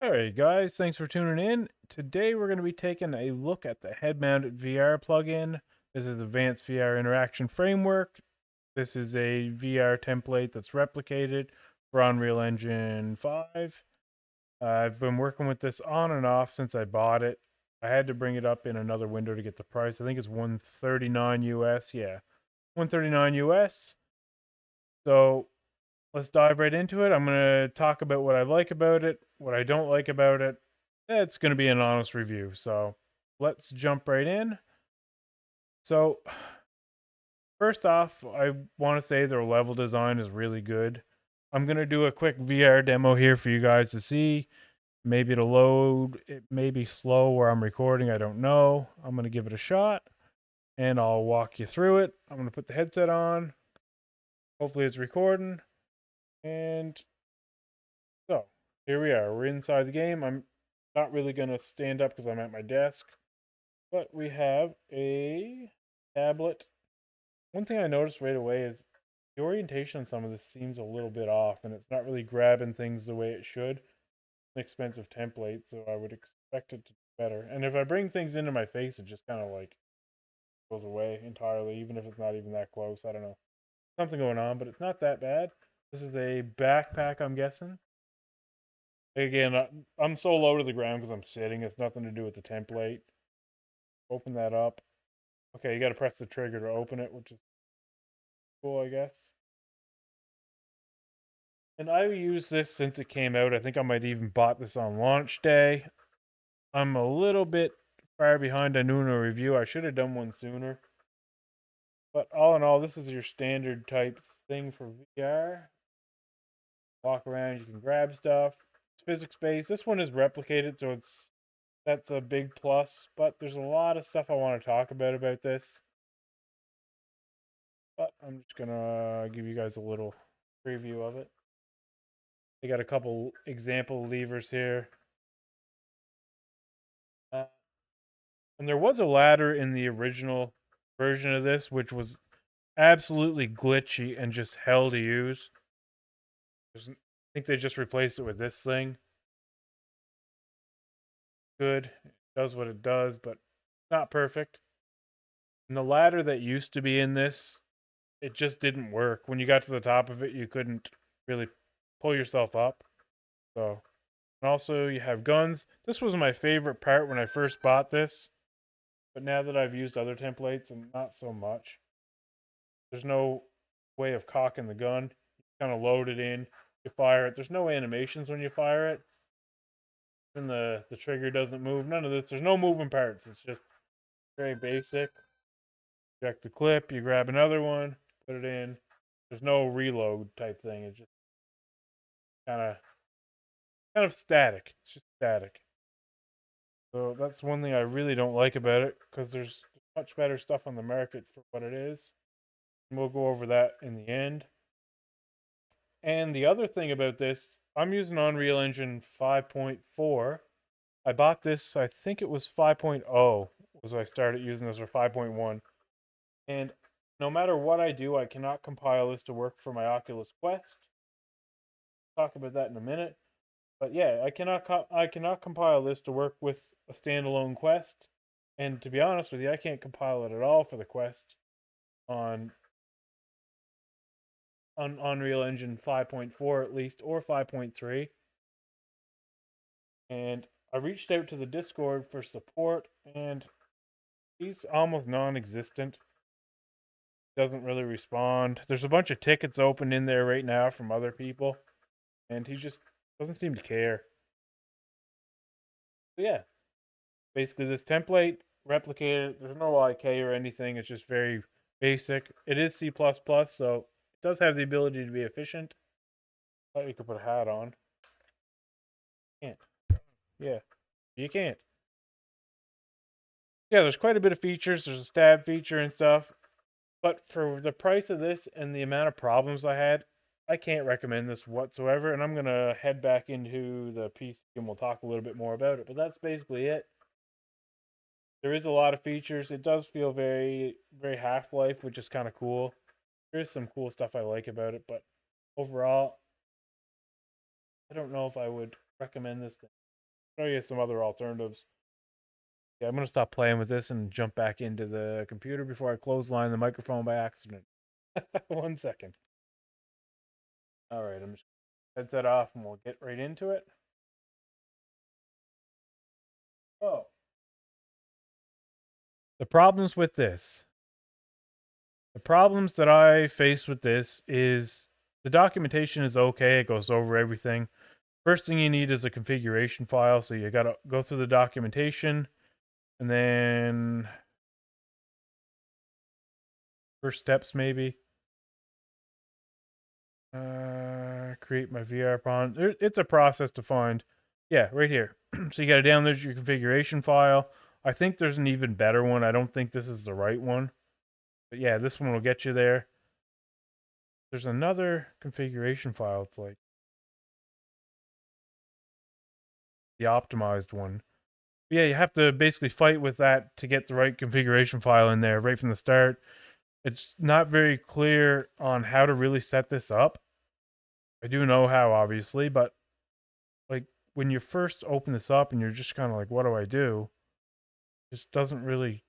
Alright guys, thanks for tuning in. Today we're going to be taking a look at the head-mounted VR plugin. This is Advanced VR Interaction Framework. This is a VR template that's replicated for Unreal Engine 5. I've been working with this on and off since I bought it. I had to bring it up in another window to get the price. I think it's 139 US. Yeah, 139 US. So let's dive right into it. I'm going to talk about what I like about it, what I don't like about it. It's going to be an honest review. So let's jump right in. So, first off, I want to say their level design is really good. I'm going to do a quick VR demo here for you guys to see. Maybe it'll load, it may be slow where I'm recording, I don't know. I'm going to give it a shot and I'll walk you through it. I'm going to put the headset on. Hopefully, it's recording. And so here we are. We're inside the game. I'm not really going to stand up because I'm at my desk, but we have a tablet. One thing I noticed right away is the orientation on some of this seems a little bit off, and it's not really grabbing things the way it should. It's an expensive template, so I would expect it to do better. And if I bring things into my face, it just kind of like goes away entirely, even if it's not even that close. I don't know. Something going on, but it's not that bad. This is a backpack, I'm guessing. Again, I'm so low to the ground because I'm sitting. It's nothing to do with the template. Open that up. Okay, you got to press the trigger to open it, which is cool, I guess. And I used this since it came out. I think I might even bought this on launch day. I'm a little bit far behind on doing a review. I should have done one sooner. But all in all, this is your standard type thing for VR. Walk around, you can grab stuff. It's physics based. This one is replicated, so that's a big plus. But there's a lot of stuff I want to talk about this. But I'm just gonna give you guys a little preview of it. They got a couple example levers here. Uh, and there was a ladder in the original version of this, which was absolutely glitchy and just hell to use. I think they just replaced it with this thing. Good. It does what it does, but not perfect. And the ladder that used to be in this, it just didn't work. When you got to the top of it, you couldn't really pull yourself up. So, and also you have guns. This was my favorite part when I first bought this, but now that I've used other templates and not so much. There's no way of cocking the gun. You kind of load it in, you fire it. There's no animations when you fire it. And the trigger doesn't move. None of this. There's no moving parts. It's just very basic. Check the clip, you grab another one, put it in. There's no reload type thing. It's just kind of static. It's just static. So that's one thing I really don't like about it because there's much better stuff on the market for what it is. And we'll go over that in the end. And the other thing about this, I'm using Unreal Engine 5.4. I bought this, I think it was 5.0 was I started using this, or 5.1. And no matter what I do, I cannot compile this to work for my Oculus Quest. Talk about that in a minute. But yeah, I cannot compile this to work with a standalone Quest. And to be honest with you, I can't compile it at all for the Quest on Unreal Engine 5.4 at least, or 5.3. And I reached out to the Discord for support, and he's almost non-existent. Doesn't really respond. There's a bunch of tickets open in there right now from other people, and he just doesn't seem to care. So yeah, basically this template replicated. There's no IK or anything. It's just very basic. It is C++, so it does have the ability to be efficient. Thought you could put a hat on. Can't. Yeah, you can't. Yeah, there's quite a bit of features. There's a stab feature and stuff. But for the price of this and the amount of problems I had, I can't recommend this whatsoever. And I'm going to head back into the PC and we'll talk a little bit more about it. But that's basically it. There is a lot of features. It does feel very, very Half Life, which is kind of cool. There's some cool stuff I like about it. But overall, I don't know if I would recommend this thing. show you some other alternatives. Yeah, I'm gonna stop playing with this and jump back into the computer before I clothesline the microphone by accident. 1 second. All right, I'm just headset off and we'll get right into it. Oh, the problems with this. The problems that I face with this is the documentation is okay. It goes over everything. First thing you need is a configuration file. So you got to go through the documentation and then first steps maybe. Create my VR pawn. It's a process to find. Yeah, right here. So you got to download your configuration file. I think there's an even better one. I don't think this is the right one. But yeah, this one will get you there. There's another configuration file. It's like the optimized one. But yeah, you have to basically fight with that to get the right configuration file in there right from the start. It's not very clear on how to really set this up. I do know how, obviously, but like when you first open this up and you're just kind of like, what do I do? It just doesn't really.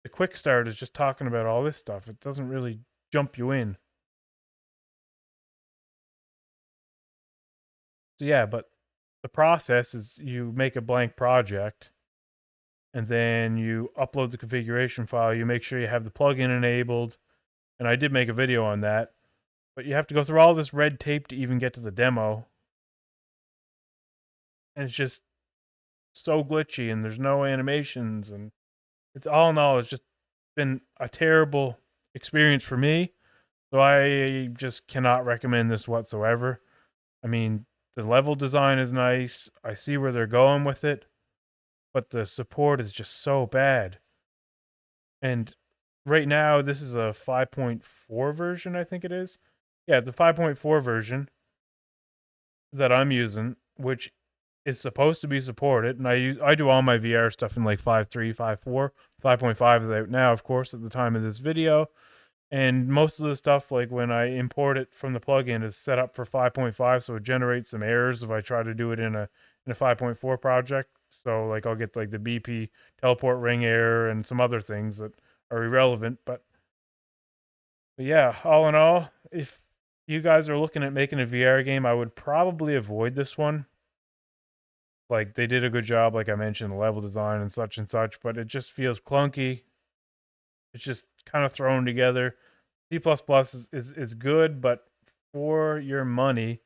The quick start is just talking about all this stuff. It doesn't really jump you in. So yeah, but the process is you make a blank project and then you upload the configuration file. You make sure you have the plugin enabled. And I did make a video on that. But you have to go through all this red tape to even get to the demo. And it's just so glitchy and there's no animations. And it's all in all, it's just been a terrible experience for me. So I just cannot recommend this whatsoever. I mean, the level design is nice. I see where they're going with it. But the support is just so bad. And right now, this is a 5.4 version, I think it is. Yeah, the 5.4 version that I'm using, which is supposed to be supported, and I do all my VR stuff in like 5.3, 5.4, 5.5 is out now, of course, at the time of this video. And most of the stuff, like when I import it from the plugin, is set up for 5.5, so it generates some errors if I try to do it in a 5.4 project. So like I'll get like the BP teleport ring error and some other things that are irrelevant. But yeah, all in all, if you guys are looking at making a VR game, I would probably avoid this one. Like they did a good job, like I mentioned, the level design and such, but it just feels clunky. It's just kind of thrown together. C++ is good, but for your money,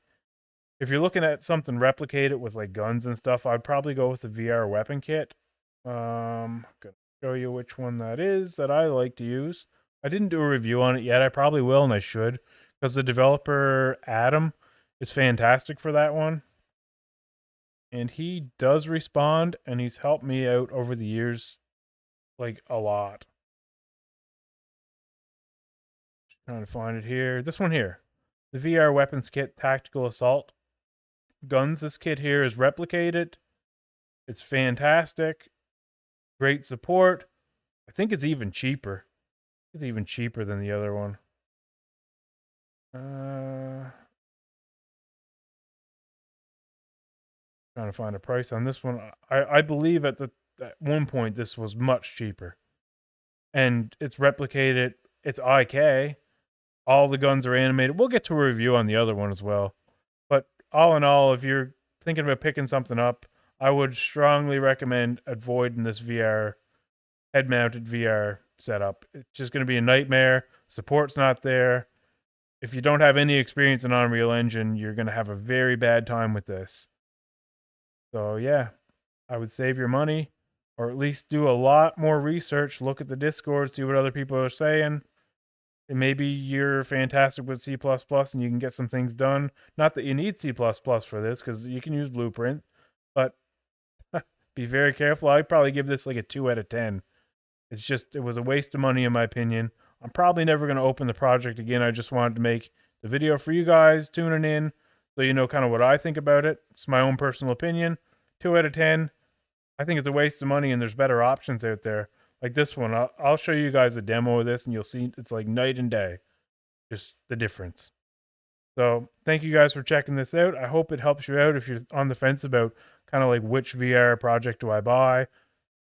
if you're looking at something replicated with like guns and stuff, I'd probably go with the VR weapon kit. Gonna show you which one that is that I like to use. I didn't do a review on it yet. I probably will, and I should, because the developer Adam is fantastic for that one, and he does respond, and he's helped me out over the years, like a lot. Just trying to find it here. This one here, the VR weapons kit, tactical assault guns. This kit here is replicated. It's fantastic. Great support. I think it's even cheaper. It's even cheaper than the other one. Trying to find a price on this one. I believe at one point this was much cheaper. And it's replicated. It's IK. All the guns are animated. We'll get to a review on the other one as well. But all in all, if you're thinking about picking something up, I would strongly recommend avoiding this VR head-mounted VR setup. It's just going to be a nightmare. Support's not there. If you don't have any experience in Unreal Engine, you're going to have a very bad time with this. So yeah, I would save your money, or at least do a lot more research. Look at the Discord, see what other people are saying. And maybe you're fantastic with C++ and you can get some things done. Not that you need C++ for this, because you can use Blueprint, but be very careful. I'd probably give this like a 2 out of 10. It was a waste of money in my opinion. I'm probably never going to open the project again. I just wanted to make the video for you guys tuning in so you know kind of what I think about it. It's my own personal opinion. 2 out of 10. I think it's a waste of money and there's better options out there. Like this one. I'll show you guys a demo of this and you'll see it's like night and day. Just the difference. So thank you guys for checking this out. I hope it helps you out if you're on the fence about kind of like which VR project do I buy,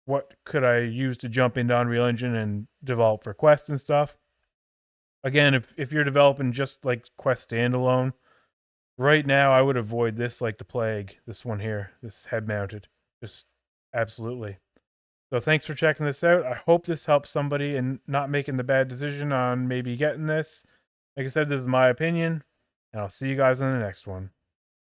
what could I use to jump into Unreal Engine and develop for Quest and stuff. Again, if you're developing just like Quest standalone, right now I would avoid this like the plague. This one here, this head mounted, just absolutely. So thanks for checking this out. I hope this helps somebody in not making the bad decision on maybe getting this. Like I said, this is my opinion, and I'll see you guys in the next one.